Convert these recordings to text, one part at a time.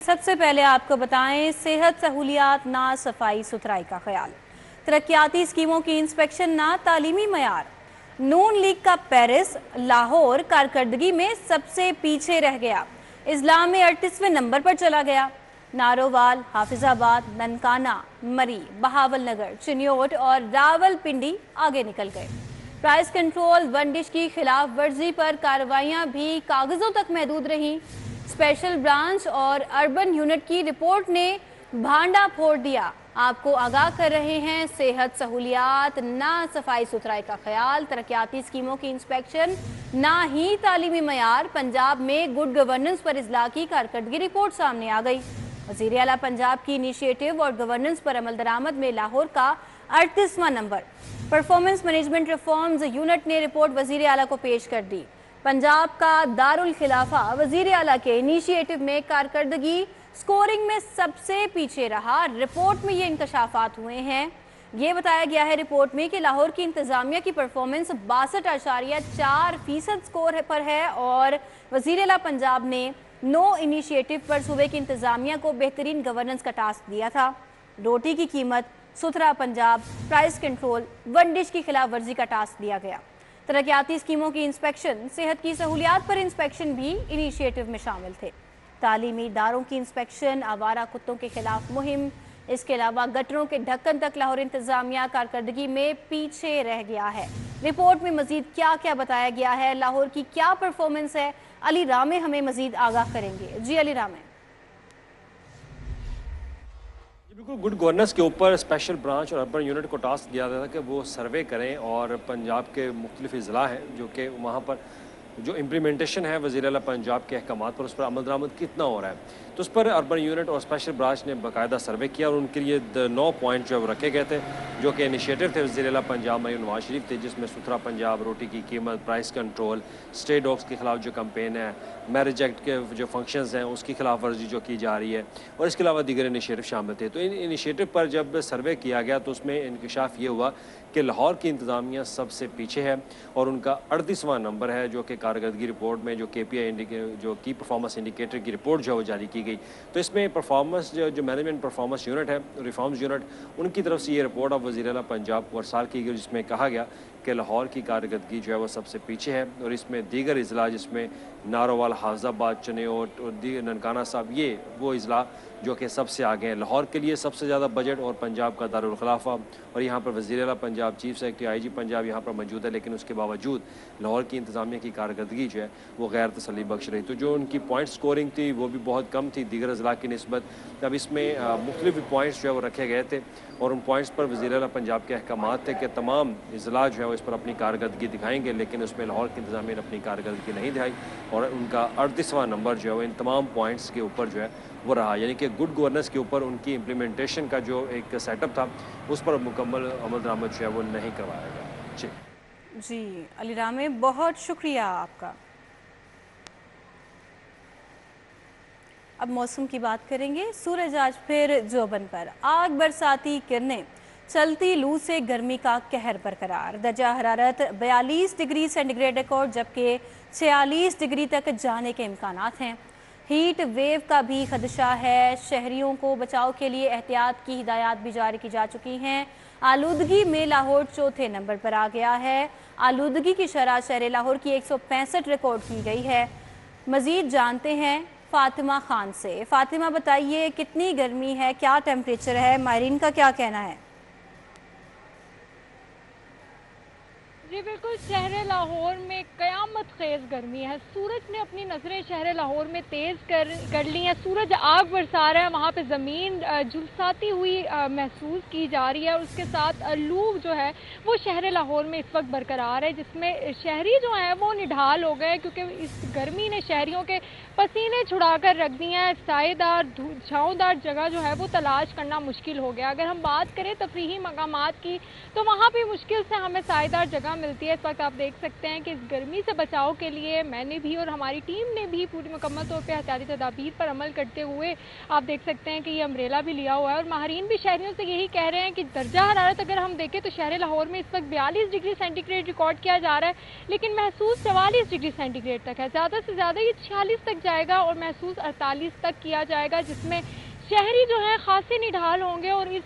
सबसे पहले आपको बताएं, सेहत सहूलियात ना सफाई सुथराई का ख्याल, तरक्याती स्कीमों की इंस्पेक्शन ना तालीमी मयार। नून लीग का पेरिस लाहौर कारकर्दगी में सबसे पीछे रह गया, इस्लाम में 38वें नंबर पर चला गया। नारोवाल, हाफिजाबाद, ननकाना, मरी, बहावल नगर, चिन्योट और रावलपिंडी आगे निकल गए। प्राइस कंट्रोल वन डिश की खिलाफ वर्जी पर कार्रवाइयां भी कागजों तक महदूद रहीं। स्पेशल ब्रांच और अर्बन यूनिट की रिपोर्ट ने भांडा फोड़ दिया। आपको आगाह कर रहे हैं, सेहत सहूलियात ना सफाई सुथराई का ख्याल, तरक्याती स्कीमों की इंस्पेक्शन ना ही तालीमी मयार। पंजाब में गुड गवर्नेंस पर इजला की कारकर्दगी रिपोर्ट सामने आ गई। वज़ीर आला पंजाब की इनिशिएटिव और गवर्नेंस पर अमल दरामद में लाहौर का 38वां नंबर। परफॉर्मेंस मैनेजमेंट रिफॉर्म्स यूनिट ने रिपोर्ट वज़ीर आला को पेश कर दी। पंजाब का दारुल खिलाफा वज़ीर आला के इनिशिएटिव में कारकर्दगी स्कोरिंग में सबसे पीछे रहा। रिपोर्ट में ये इंकशाफात हुए हैं। ये बताया गया है रिपोर्ट में कि लाहौर की इंतजामिया की परफॉर्मेंस 62.4% स्कोर पर है और वज़ीर आला पंजाब ने नो इनिशिएटिव पर सूबे की इंतजामिया को बेहतरीन गवर्नेंस का टास्क दिया था। रोटी की कीमत, सुथरा Punjab, price control, one dish की खिलाफ वर्जी का टास्क दिया गया। तरक्याती स्कीमों की इंस्पेक्शन, सेहत की सहूलियात पर इंस्पेक्शन भी इनिशिएटिव में शामिल थे। तालीमी इदारों की इंस्पेक्शन, आवारा कुत्तों के खिलाफ मुहिम, इसके अलावा गटरों के ढक्कन तक लाहौर इंतजामिया कारकर्दगी में पीछे रह गया है। रिपोर्ट में मजीद क्या क्या बताया गया है, लाहौर की क्या परफॉर्मेंस है, अली रामे हमें मजीद आगाह करेंगे। जी अली रामे। बिल्कुल, गुड गवर्नेंस के ऊपर स्पेशल ब्रांच और अर्बन यूनिट को टास्क दिया गया था कि वो सर्वे करें और पंजाब के मुख्तलिफ अजला हैं जो कि वहाँ पर जो इम्प्लीमेंटेशन है वज़ीर आला पंजाब के अहकामात पर, उस पर अमल दरामद कितना हो रहा है, तो उस पर अर्बन यूनिट और स्पेशल ब्रांच ने बाकायदा सर्वे किया और उनके लिए 9 पॉइंट जो रखे गए थे जो कि इनिशिएटिव थे वज़ीर आला पंजाब मरीम नवाज शरीफ थे, जिसमें सुथरा पंजाब, रोटी की कीमत, प्राइस कंट्रोल, स्ट्रे डॉग्स के खिलाफ जो कैंपेन है, मैरिज एक्ट के जो फंक्शंस हैं उसकी खिलाफ वर्जी जो की जा रही है और इसके अलावा दीगर इनिशिएटिव शामिल थे। तो इन इनिशिएटिव पर जब सर्वे किया गया तो उसमें इंकशाफ ये हुआ कि लाहौर की इंतज़ामिया सबसे पीछे है और उनका 38वां नंबर है, जो कि कारकर्दगी रिपोर्ट में जो KPI जो की परफॉर्मेंस इंडिकेटर की रिपोर्ट जो है वो जारी की गई। तो इसमें परफॉर्मेंस जो मैनेजमेंट परफॉर्मेंस यूनिट है, रिफॉर्म्स यूनिट, उनकी तरफ से ये रिपोर्ट ऑफ वज़ीर आला पंजाब को अरसाल की गई, जिसमें कहा गया कि लाहौर की कारकर्दगी जो है वो सबसे पीछे है और इसमें दीगर अजला जिसमें नारोवाल, हाफिजाबाद, चिन्योट और ननकाना साहब, ये वो अजला जो कि सबसे आगे हैं। लाहौर के लिए सबसे ज़्यादा बजट और पंजाब का दारुल खिलाफा, और यहाँ पर वज़ीर आला Punjab, chief secretary, IG Punjab यहाँ पर मौजूद है, लेकिन उसके बावजूद लाहौर की इंतज़ामिया की कारकर्दगी जो है वो गैर तसल्ली बख्श रही। तो जो उनकी पॉइंट स्कोरिंग थी वो भी बहुत कम थी दीगर अजला की निस्बत। तब इसमें मुख्तलिफ पॉइंट्स जो है वो रखे गए थे और उन पॉइंट्स पर वज़ीर आला पंजाब के अहकामात थे कि तमाम अजला जो है वो इस पर अपनी कारकर्दगी दिखाएंगे, लेकिन उसमें लाहौर की इंतज़ामिया ने अपनी कारकर्दगी नहीं दिखाई और उनका 38वां नंबर जो है वो इन तमाम पॉइंट्स के ऊपर जो है वो रहा। यानी कि गुड गवर्नेंस के ऊपर उनकी इम्प्लीमेंटेशन का जो एक सेटअप था उस पर मुकम्मल अमल दरामद जो है वो नहीं करवाया गया। जी अली रामे, बहुत शुक्रिया आपका। अब मौसम की बात करेंगे। सूरज आज फिर जोबन पर, आग बरसाती किरणें, चलती लू से गर्मी का कहर बरकरार। दर्जा हरारत 42 डिग्री सेंटीग्रेड रिकॉर्ड, जबकि 46 डिग्री तक जाने के इम्कानात हैं। हीट वेव का भी खदशा है। शहरियों को बचाव के लिए एहतियात की हिदायत भी जारी की जा चुकी हैं। आलूदगी में लाहौर चौथे नंबर पर आ गया है। आलूदगी की शरह शहर लाहौर की 165 रिकॉर्ड की गई है। मज़ीद जानते हैं फातिमा खान से। फातिमा, बताइए कितनी गर्मी है, क्या टेम्परेचर है, मायरीन का क्या कहना है? जी बिल्कुल, शहर लाहौर में क़यामत खेज़ गर्मी है। सूरज ने अपनी नज़रें शहर लाहौर में तेज़ कर ली हैं। सूरज आग बरसा रहा है, वहाँ पे ज़मीन झुलसाती हुई महसूस की जा रही है और उसके साथ लू जो है वो शहर लाहौर में इस वक्त बरकरार है, जिसमें शहरी जो हैं वो निढाल हो गए क्योंकि इस गर्मी ने शहरियों के पसीने छुड़ा कर रख दिए हैं। सायेदार छाँवदार जगह जो है वो तलाश करना मुश्किल हो गया। अगर हम बात करें तफरीही मकामात की तो वहाँ भी मुश्किल से हमें सायेदार जगह मिलती है। इस वक्त आप देख सकते हैं कि इस गर्मी से बचाव के लिए मैंने भी और हमारी टीम ने भी पूरी मुकम्मल तौर पर एहतियाती तदाबीर पर अमल करते हुए आप देख सकते हैं कि ये अम्ब्रेला भी लिया हुआ है। और माहरीन भी शहरियों से यही कह रहे हैं कि दर्जा हरारत अगर हम देखें तो शहर लाहौर में इस वक्त 42 डिग्री सेंटीग्रेड रिकॉर्ड किया जा रहा है, लेकिन महसूस 44 डिग्री सेंटीग्रेड तक है। ज़्यादा से ज़्यादा ये 46 तक जाएगा और महसूस 48 तक किया जाएगा, जिसमें शहरी जो है खासे निढाल होंगे। और इस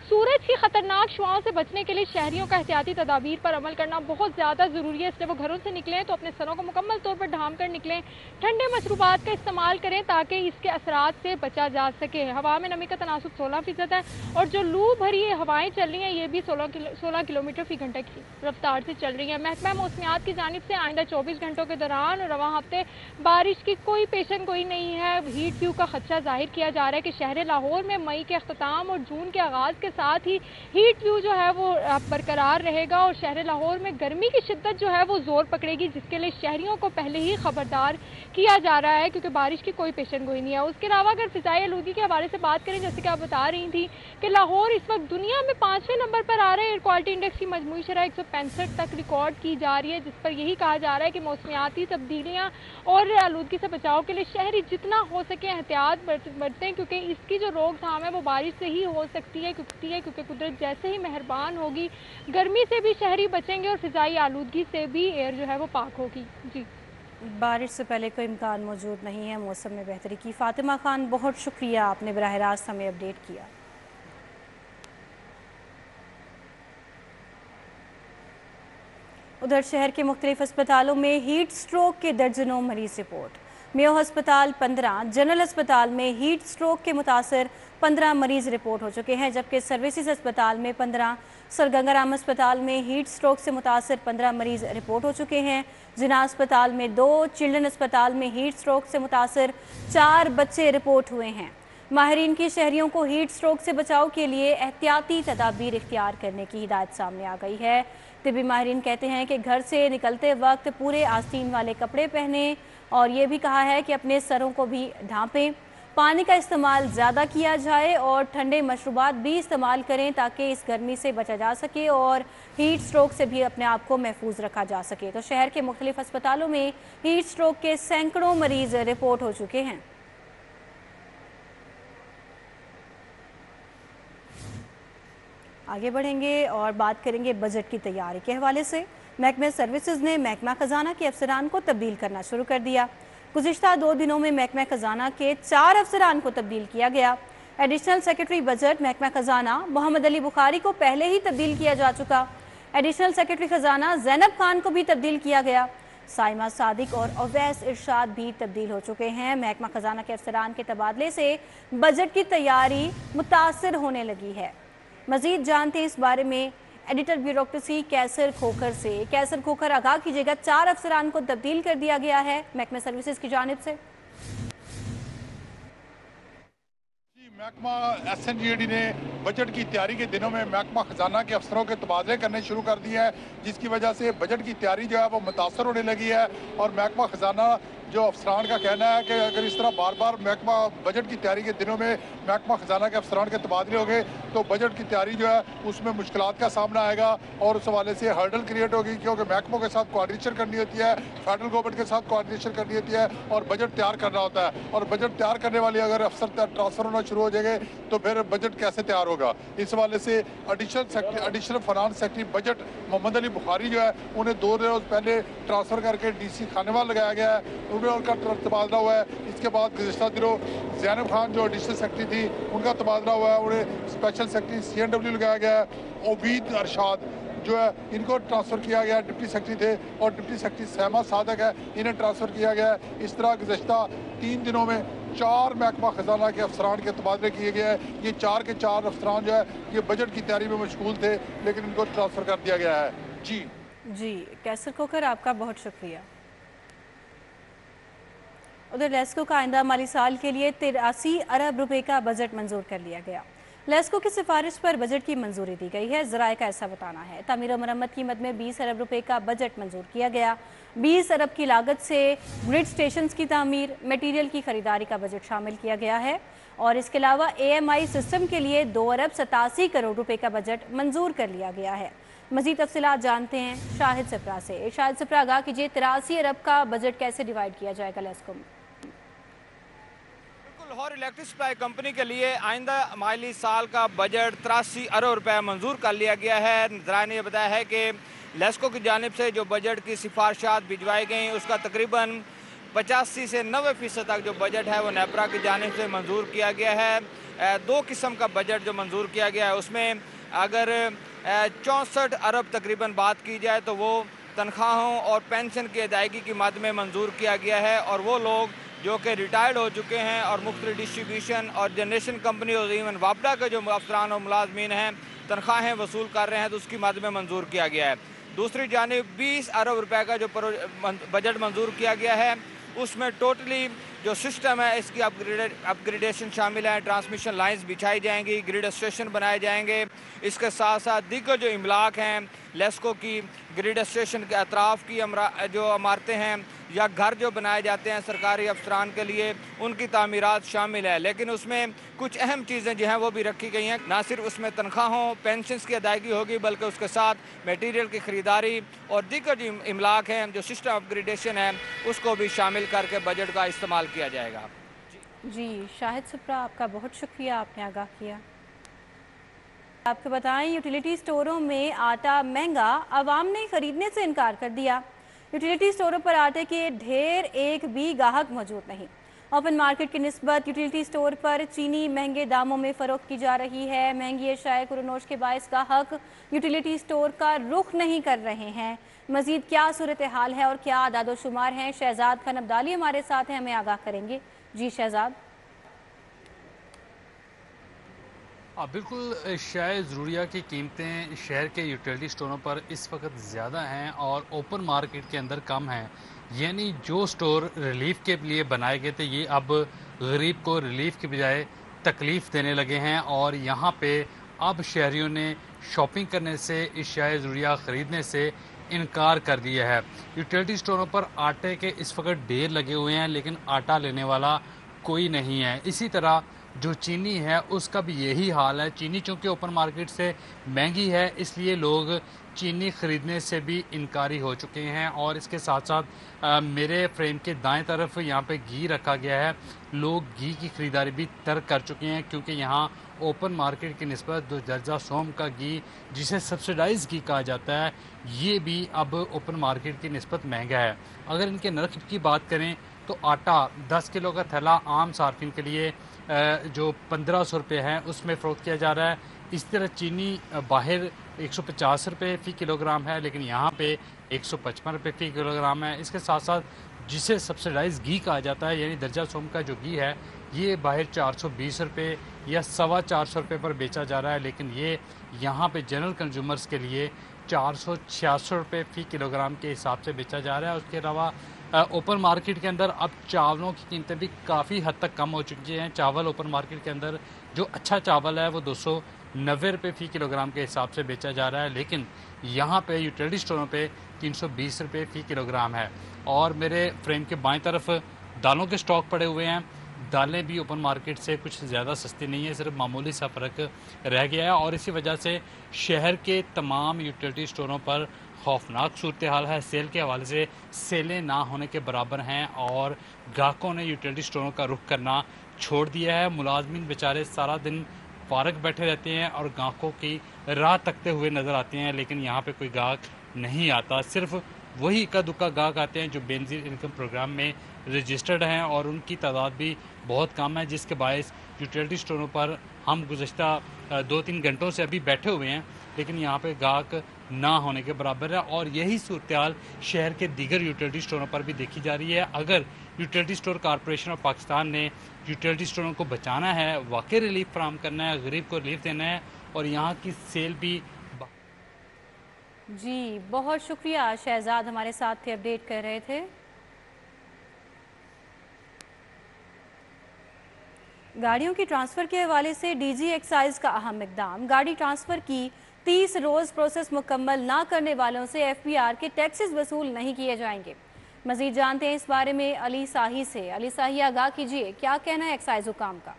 सूरज की खतरनाक शुआओं से बचने के लिए शहरियों का एहतियाती तदाबीर पर अमल करना बहुत ज़्यादा ज़रूरी है। इसलिए वो घरों से निकलें तो अपने सरों को मुकम्मल तौर पर ढांप कर निकलें, ठंडे मशरूबात का इस्तेमाल करें ताकि इसके असरात से बचा जा सके। हवा में नमी का तनासुब 16% है और जो लू भरी हवाएं चल रही हैं ये भी 16 किलोमीटर फी घंटे की रफ्तार से चल रही हैं। महकमा मौसमियात की जानिब से आइंदा 24 घंटों के दौरान रवां हफ्ते बारिश की कोई पेशन गोई नहीं है। हीट व्यू का खदशा जाहिर किया जा रहा है कि शहर लाहौर में मई के अख्ताम और जून के आगाज़ के साथ ही हीट व्यू जो है वो बरकरार रहेगा और शहर लाहौर में गर्मी की शिद्दत जो है वो जोर पकड़ेगी, जिसके लिए शहरियों को पहले ही खबरदार किया जा रहा है क्योंकि बारिश की कोई पेशन गोई नहीं है। उसके अलावा अगर फिजाई आलूगी के हवाले से बात करें, जैसे कि आप बता रही थी कि लाहौर इस वक्त दुनिया में 5वें नंबर पर आ रहे हैं। एयर क्वालिटी इंडेक्स की मजमूई शरह 165 तक रिकॉर्ड की जा रही है, जिस पर यही कहा जा रहा है कि मौसमियाती तब्दीलियाँ और आलूगी से बचाव के लिए शहरी जितना हो सके एहतियात बरतें, क्योंकि इसकी जो रोकथाम है वो बारिश से ही हो सकती है क्योंकि कुदरत जैसे ही मेहरबान होगी गर्मी से भी शहरी बचेंगे और फिजाई आलूदगी से भी एयर जो है वो पाक होगी। जी, बारिश से पहले कोई इम्कान मौजूद नहीं है मौसम में बेहतरी की। फातिमा खान, बहुत शुक्रिया, आपने बराह रास्त हमें अपडेट किया। उधर शहर के मुख्तलिफ अस्पतालों में हीट स्ट्रोक के दर्जनों मरीज रिपोर्ट। मेयो अस्पताल 15, जनरल अस्पताल में हीट स्ट्रोक के मुतासर 15 मरीज रिपोर्ट हो चुके हैं, जबकि सर्विसेज अस्पताल में 15, सर गंगाराम अस्पताल में हीट स्ट्रोक से मुतासर 15 मरीज रिपोर्ट हो चुके हैं। जिना अस्पताल में 2, चिल्ड्रन अस्पताल में हीट स्ट्रोक से मुतासर 4 बच्चे रिपोर्ट हुए हैं। माहिरीन की शहरियों को हीट स्ट्रोक से बचाव के लिए एहतियाती तदाबीर इख्तियार करने की हिदायत सामने आ गई है। तिबी माहिरीन कहते हैं कि घर से निकलते वक्त पूरे आस्तीन वाले कपड़े पहने और ये भी कहा है कि अपने सरों को भी ढांपें। पानी का इस्तेमाल ज़्यादा किया जाए और ठंडे मशरूबात भी इस्तेमाल करें ताकि इस गर्मी से बचा जा सके और हीट स्ट्रोक से भी अपने आप को महफूज रखा जा सके। तो शहर के मुख्तलिफ अस्पतालों में हीट स्ट्रोक के सैकड़ों मरीज रिपोर्ट हो चुके हैं। आगे बढ़ेंगे और बात करेंगे बजट की तैयारी के हवाले से। महकमा सर्विसेज ने महकमा खजाना के अफसरान को तब्दील करना शुरू कर दिया। गुज़िश्ता 2 दिनों में महकमा खजाना के 4 अफसरान को तब्दील किया गया। एडिशनल सेक्रेटरी बजट महकमा खजाना मोहम्मद अली बुखारी को पहले ही तब्दील किया जा चुका। एडिशनल सेक्रेटरी खजाना ज़ैनब खान को भी तब्दील किया गया। साइमा सादिक और अवैस इरशाद भी तब्दील हो चुके हैं। महकमा खजाना के अफसरान के तबादले से बजट की तैयारी मुतासर होने लगी है। मजीद जानते हैं इस बारे में एडिटर ब्यूरोक्रेसी कैसर खोखर से। कैसर खोखर, आगाह कीजिएगा, 4 अफसरान को तब्दील कर दिया गया है महकमा सर्विसेज की जानिब से। महकमा SNGAD ने बजट की तैयारी के दिनों में महकमा खजाना के अफसरों के तबादले करने शुरू कर दिए हैं, जिसकी वजह से बजट की तैयारी जो है वो मुतासर होने लगी है। और महकमा खजाना जो अफसरान का कहना है कि अगर इस तरह बार बार महकमा बजट की तैयारी के दिनों में महकमा खजाना के अफसरान के तबादले हो गए तो बजट की तैयारी जो है उसमें मुश्किलात का सामना आएगा और उस हवाले से हर्डल क्रिएट होगी, क्योंकि महकमों के साथ कोऑर्डिनेशन करनी होती है, फेडरल गवर्नमेंट के साथ कोऑर्डिनेशन करनी होती है और बजट तैयार करना होता है। और बजट तैयार करने वाले अगर अफसर ट्रांसफर होना शुरू हो जाएंगे तो फिर बजट कैसे तैयार होगा। इस हवाले से additional finance secretary budget Mohammad Ali Bukhari जो है उन्हें 2 रोज पहले ट्रांसफर करके DC खानेवाल लगाया गया है, उनका तबादला हुआ है। इसके बाद गुज़िश्ता दिनों ज़ैनब खान जो एडिशनल सेक्रेटरी थी उनका तबादला हुआ है, उन्हें स्पेशल सेक्रेटरी CNW लगाया गया है। ओबीद अरशाद जो है इनको ट्रांसफ़र किया गया, डिप्टी सेक्रेटरी थे और डिप्टी सेक्रेटरी साइमा सादिक है, इन्हें ट्रांसफ़र किया गया है। इस तरह गुज़िश्ता 3 दिनों में 4 महकमा खजाना के अफसरान के तबादले किए गए हैं। ये 4 के 4 अफसरान जो है ये बजट की तैयारी में मशगूल थे, लेकिन इनको ट्रांसफ़र कर दिया गया है। जी कैसर खोखर, आपका बहुत शुक्रिया। उधर लेस्को का आइंदा माली साल के लिए 83 अरब रुपए का बजट मंजूर कर लिया गया। लेस्को की सिफारिश पर बजट की मंजूरी दी गई है। ज़राए का ऐसा बताना है। तामीर और मरम्मत की मद में 20 अरब रुपए का बजट मंजूर किया गया। 20 अरब की लागत से ग्रिड स्टेशन की तामीर, मटीरियल की खरीदारी का बजट शामिल किया गया है और इसके अलावा AMI सिस्टम के लिए 2 अरब 87 करोड़ रुपए का बजट मंजूर कर लिया गया है। मजीद तफसीलात जानते हैं शाहिद सिप्रा से। शाहिद सिप्रा, आगाह कीजिए 83 अरब का बजट कैसे डिवाइड किया जाएगा लेस्को में? लाहौर इलेक्ट्रिक सप्लाई कंपनी के लिए आइंदा माली साल का बजट 83 अरब रुपए मंजूर कर लिया गया है। नजरान ने बताया है कि लेस्को की जानिब से जो बजट की सिफारिशात भिजवाई गई उसका तकरीबन 85 से 90% तक जो बजट है वो नेपरा की जानिब से मंजूर किया गया है। दो किस्म का बजट जो मंजूर किया गया है उसमें अगर 64 अरब तकरीबन बात की जाए तो वो तनख्वाहों और पेंशन की अदायगी की मद में मंजूर किया गया है, और वो लोग जो कि रिटायर्ड हो चुके हैं और मुख्तलिफ डिस्ट्रीब्यूशन और जनरेशन कंपनी और इवन वापडा के जो अफसरान और मुलाजमीन हैं तनख्वाहें वसूल कर रहे हैं तो उसकी मद में मंजूर किया गया है। दूसरी जानिब 20 अरब रुपए का जो बजट मंजूर किया गया है उसमें टोटली जो सिस्टम है इसकी अपग्रेडेशन शामिल है। ट्रांसमिशन लाइंस बिछाई जाएंगी, ग्रिड स्टेशन बनाए जाएंगे। इसके साथ साथ दीगर जो इमलाक हैं लेस्को की, ग्रिड स्टेशन के अतराफ़ की जो इमारतें हैं या घर जो बनाए जाते हैं सरकारी अफसरान के लिए उनकी तामीरात शामिल है। लेकिन उसमें कुछ अहम चीज़ें जो हैं वो भी रखी गई हैं। ना सिर्फ उसमें तनख्वाहों पेंशन्स की अदायगी होगी बल्कि उसके साथ मटीरियल की ख़रीदारी और दीगर जो इमलाक हैं जो सिस्टम अपग्रेडेशन है उसको भी शामिल करके बजट का इस्तेमाल किया जाएगा। जी शाहिद सिप्रा, आपका बहुत शुक्रिया, आपने आगाह किया। आपको बताएं यूटिलिटी स्टोरों में आटा महंगा, आवाम ने खरीदने से इनकार कर दिया। यूटिलिटी स्टोरों पर आटे के ढेर एक भी गाहक मौजूद नहीं। ओपन मार्केट की निस्बत यूटिलिटी स्टोर पर चीनी महंगे दामों में फ़रोख्त की जा रही है। महंगी अशाए कुरनोश के बायस गाहक यूटिलिटी स्टोर का रुख नहीं कर रहे हैं। मजीद क्या सूरत हाल है और क्या आदाद शुमार हैं, शहजाद खान अब्दाली हमारे साथ हैं, हमें आगाह करेंगे। जी शहजाद। बिल्कुल, शायद ज़रूरिया की कीमतें शहर के यूटिलिटी स्टोरों पर इस वक्त ज़्यादा हैं और ओपन मार्केट के अंदर कम हैं। यानी जो स्टोर रिलीफ के लिए बनाए गए थे ये अब गरीब को रिलीफ के बजाय तकलीफ़ देने लगे हैं, और यहाँ पे अब शहरियों ने शॉपिंग करने से, अशियाए ज़रूरिया ख़रीदने से इनकार कर दिया है। यूटिलिटी स्टोरों पर आटे के इस वक्त ढेर लगे हुए हैं लेकिन आटा लेने वाला कोई नहीं है। इसी तरह जो चीनी है उसका भी यही हाल है। चीनी चूँकि ओपन मार्केट से महंगी है इसलिए लोग चीनी ख़रीदने से भी इनकारी हो चुके हैं। और इसके साथ साथ मेरे फ्रेम के दाएं तरफ यहाँ पे घी रखा गया है। लोग घी की ख़रीदारी भी तर्क कर चुके हैं क्योंकि यहाँ ओपन मार्केट की निस्बत जो दर्जा सोम का घी जिसे सब्सिडाइज घी कहा जाता है ये भी अब ओपन मार्केट की निस्बत महंगा है। अगर इनके नर्ख की बात करें तो आटा 10 किलो का थैला आम सार्फिन के लिए जो 1500 रुपये है उसमें फ़रोख्त किया जा रहा है। इस तरह चीनी बाहर 150 रुपये फ़ी किलोग्राम है लेकिन यहाँ पे 155 रुपये फ़ी किलोग्राम है। इसके साथ साथ जिसे सब्सिडाइज घी कहा जाता है यानी दर्जा सोम का जो घी है ये बाहर 420 रुपये या 425 रुपये पर बेचा जा रहा है, लेकिन ये यहाँ पे जनरल कंज्यूमर्स के लिए 466 रुपये फ़ी किलोग्राम के हिसाब से बेचा जा रहा है। उसके अलावा ओपन मार्केट के अंदर अब चावलों की कीमतें भी काफ़ी हद तक कम हो चुकी हैं। चावल ओपन मार्केट के अंदर जो अच्छा चावल है वो 290 रुपये फ़ी किलोग्राम के हिसाब से बेचा जा रहा है, लेकिन यहाँ पे यूटिलिटी स्टोरों पे 320 रुपये फ़ी किलोग्राम है। और मेरे फ्रेम के बाएं तरफ दालों के स्टॉक पड़े हुए हैं। दालें भी ओपन मार्केट से कुछ ज़्यादा सस्ती नहीं है, सिर्फ मामूली सा फ़र्क रह गया है। और इसी वजह से शहर के तमाम यूटिलिटी स्टोरों पर खौफनाक सूरत हाल है। सेल के हवाले से सेलें ना होने के बराबर हैं और ग्राहकों ने यूटिलिटी स्टोरों का रुख करना छोड़ दिया है। मुलाजमीन बेचारे सारा दिन फारग बैठे रहते हैं और ग्राहकों की राह तकते हुए नज़र आते हैं, लेकिन यहाँ पे कोई ग्राहक नहीं आता। सिर्फ वही इक्का दुक्का ग्राहक आते हैं जो बेनज़ीर इनकम प्रोग्राम में रजिस्टर्ड हैं और उनकी तादाद भी बहुत कम है, जिसके बायस यूटिलिटी स्टोरों पर हम गुज़श्ता 2-3 घंटों से अभी बैठे हुए हैं लेकिन यहाँ पे ग्राहक ना होने के बराबर है। और यही सूरत हाल शहर के दीगर यूटिलिटी स्टोरों पर भी देखी जा रही है। अगर utility store corporation of Pakistan ने यूटिलिटी स्टोरों को बचाना है, वाकई रिलीफ फराहम करना है, गरीब को रिलीफ देना है और यहाँ की सेल भी। जी बहुत शुक्रिया शहजाद, हमारे साथ थे, अपडेट कर रहे थे। गाड़ियों की ट्रांसफ़र के हवाले से डीजी एक्साइज का अहम इकदाम। गाड़ी ट्रांसफ़र की 30 रोज़ प्रोसेस मुकम्मल ना करने वालों से एफपीआर के टैक्सेस वसूल नहीं किए जाएंगे। मज़ीद जानते हैं इस बारे में अली साही से। अली साही, आगाह कीजिए, क्या कहना है एक्साइज हुकाम का?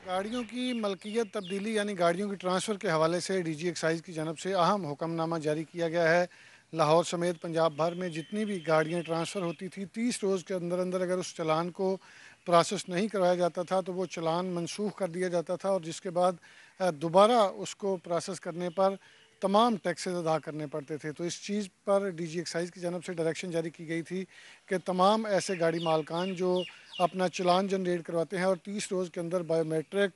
गाड़ियों की मलकियत तब्दीली यानी गाड़ियों की ट्रांसफ़र के हवाले से डीजी एक्साइज़ की जानब से अहम हुक्मनामा जारी किया गया है। लाहौर समेत पंजाब भर में जितनी भी गाड़ियां ट्रांसफ़र होती थी 30 रोज़ के अंदर अंदर अगर उस चलान को प्रोसेस नहीं करवाया जाता था तो वो चलान मनसूख कर दिया जाता था और जिसके बाद दोबारा उसको प्रोसेस करने पर तमाम टैक्सेस अदा करने पड़ते थे। तो इस चीज़ पर डीजी एक्साइज़ की जानब से डायरेक्शन जारी की गई थी कि तमाम ऐसे गाड़ी मालकान जो अपना चलान जनरेट करवाते हैं और 30 रोज़ के अंदर बायोमेट्रिक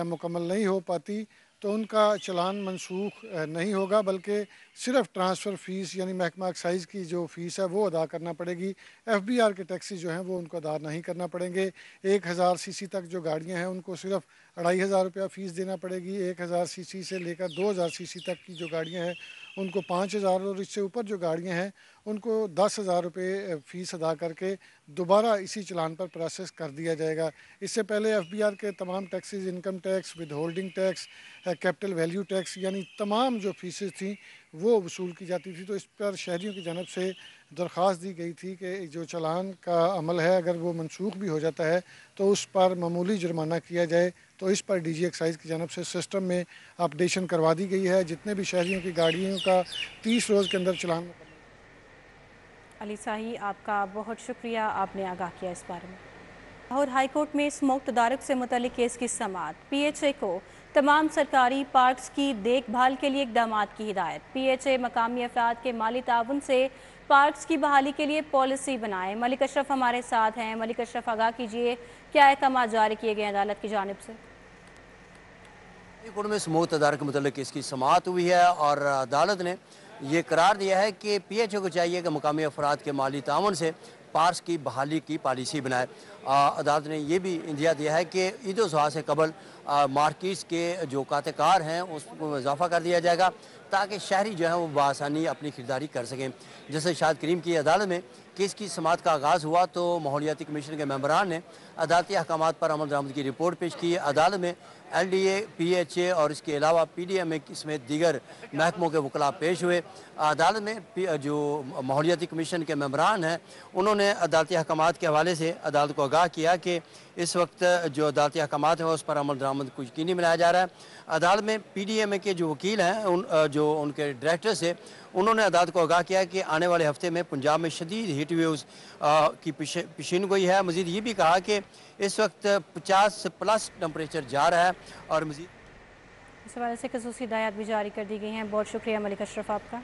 मुकम्मल नहीं हो पाती तो उनका चलान मनसूख नहीं होगा, बल्कि सिर्फ ट्रांसफ़र फ़ीस यानी महकमा एक्साइज़ की जो फ़ीस है वो अदा करना पड़ेगी। FBR के टैक्सेस जो हैं वो उनको अदा नहीं करना पड़ेंगे। 1000 सीसी तक जो गाड़ियां हैं उनको सिर्फ 2500 रुपया फ़ीस देना पड़ेगी। 1000 सीसी से लेकर 2000 सीसी तक की जो गाड़ियां हैं उनको 5000 और इससे ऊपर जो गाड़ियां हैं उनको 10,000 रुपये फ़ीस अदा करके दोबारा इसी चलान पर प्रोसेस कर दिया जाएगा। इससे पहले FBR के तमाम taxes, income tax, with holding tax, capital value tax यानी तमाम जो फ़ीसेस थी वो वसूल की जाती थी। तो इस पर शहरियों की जानब से दरख्वास्त दी गई थी कि जो चलान का अमल है अगर वो मनसूख भी हो जाता है तो उस पर मामूली जुर्माना किया जाए। तो इस पर डीजी एक्साइज़ की जानब से सिस्टम में अपडेशन करवा दी गई है। जितने भी शहरियों की गाड़ियों का 30 रोज़ के अंदर चलान। अली शाही, आपका बहुत शुक्रिया, आपने आगाह किया इस बारे में। लाहौर हाई कोर्ट में स्मोक तदारुक से मुतल्लिक केस की समाअत। PHA को तमाम सरकारी पार्क्स की देखभाल के लिए इक़दाम की हिदायत। PHA मकामी अफराद के माली ताउन से पार्क्स की बहाली के लिए पॉलिसी बनाए। मलिक अशरफ हमारे साथ हैं। मलिक अशरफ, आगाह कीजिए क्या अहकाम जारी किए गए अदालत की जानिब से? कोर्ट में स्मोक तदारुक के मुतल्लिक केस की समाअत हुई है और अदालत ने ये करार दिया है कि PHA को चाहिए कि मुकामी अफराद के माली ताउन से पार्क्स की बहाली की पॉलिसी बनाए। अदालत ने यह भी इंदिया दिया है कि ईद उल अज़हा से कबल मार्केट्स के जो कातेकार हैं उसको इजाफा कर दिया जाएगा ताकि शहरी जो है वो बआसानी अपनी खरीदारी कर सकें। जैसे शाहिद करीम की अदालत में केस की समाअत का आगाज़ हुआ तो माहौलियाती कमीशन के मेंबरान ने अदालती अहकामात पर अमल दरामद की रिपोर्ट पेश की। अदालत में LDA, PHA और इसके अलावा PDMA समेत दीगर महकमों के वकला पेश हुए। अदालत में जो माहौलियाती कमीशन के मेंबरान हैं उन्होंने अदालती अहकामात के हवाले से अदालत को आगाह किया कि इस वक्त जो अदालती अहकामात हैं उस पर अमल दरामद को यकीनी बनाया जा रहा है। अदालत में PDMA के जो वकील हैं जो उनके डायरेक्टर से उन्होंने अदालत को आगाह किया कि आने वाले हफ्ते में पंजाब में शदीद हीट वेव्स की पेशीन गोई है। मज़ीद ये भी कहा कि इस वक्त 50+ टेम्परेचर जा रहा है और मज़ीद इस हवाले से खसूसी हिदायत भी जारी कर दी गई हैं। बहुत शुक्रिया मलिक अशरफ आपका।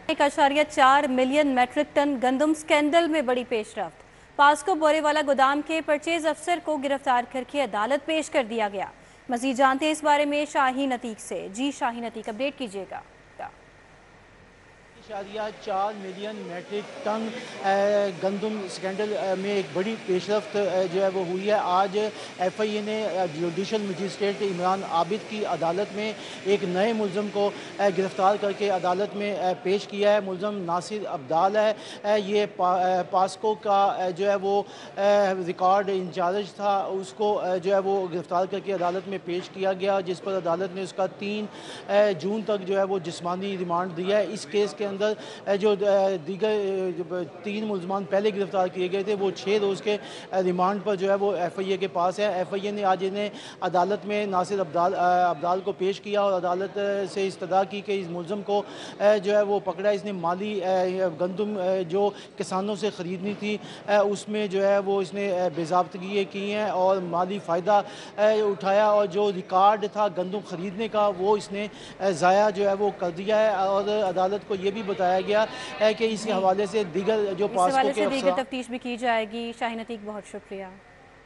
1.4 मिलियन मैट्रिक टन गंदम स्कैंडल में बड़ी पेशरफ्त। पास्को बोरेवाला गोदाम के परचेज अफसर को गिरफ्तार करके अदालत पेश कर दिया गया। मज़ीद जानते हैं इस बारे में शाहीन अतीक से। जी शाहीन अतीक, अपडेट कीजिएगा। 4 मिलियन मैट्रिक टन गंदम स्कैंडल में एक बड़ी पेशरफ्त जो है वो हुई है। आज FIA ने जुडिशल मजिस्ट्रेट इमरान आबिद की अदालत में एक नए मुलज़म को गिरफ़्तार करके अदालत में पेश किया है। मुलज़म नासिर अब्दाल है। ये पास्को का जो है वो रिकॉर्ड इंचार्ज था, उसको जो है वो गिरफ़्तार करके अदालत में पेश किया गया, जिस पर अदालत ने उसका 3 जून तक जो है वो जिस्मानी रिमांड दिया है। इस केस के अंदर जो दीगर 3 मुलजमान पहले गिरफ्तार किए गए थे वो 6 रोज़ के रिमांड पर जो है वो FIA के पास है। FIA ने आज इन्हें अदालत में नासिर अब्दाल को पेश किया और अदालत से इस्तदा की कि इस मुलज़म को जो है वो पकड़ा। इसने माली गंदम जो किसानों से ख़रीदनी थी उसमें जो है वो इसने बेज़ाब्तगी की हैं और माली फ़ायदा उठाया और जो रिकॉर्ड था गंदम ख़रीदने का वो इसने ज़ाया जो है वो कर दिया है। और अदालत को ये भी बताया गया है कि इस हवाले से दीगर जो पास्को के तफ्तीश भी की जाएगी। शाहीन अतीक, बहुत शुक्रिया।